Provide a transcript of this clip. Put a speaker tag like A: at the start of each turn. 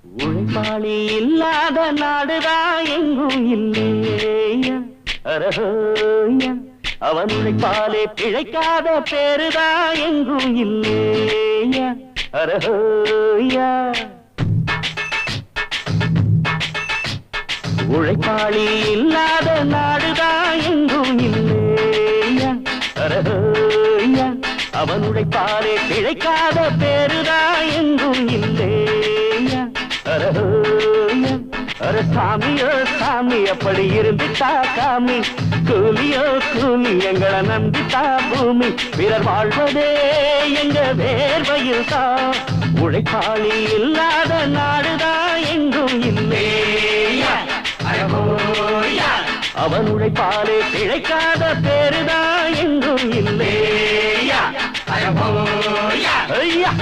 A: உழைப்பாளி இல்லாத நாடுதான் எங்கும் இல்லையா அரஹோயா அவன் உழைப்பாலே பிழைக்காத பேருதான் எங்கும் இல்லையா அரஹோயா உழைப்பாளி இல்லாத நாடுதான் எங்கும் இல்லையா அரஹோயா அவன் உழைப்பாலே பிழைக்காத பேருதான் எங்கும் இல்லையா அரஹோயா அர சாமியோ சாமி அப்படி இருந்துட்டா காமி கூலியோ கூலி எங்களை நம்பிட்டா பூமி பிறர் வாழ்வதே எங்க வேர்வையில் தான் உழைப்பாளி இல்லாத நாடுதான் எங்கும் இல்லையா அவன் உழைப்பாலே பிழைக்காத பேருதான் எங்கும் இல்லையா ஐயா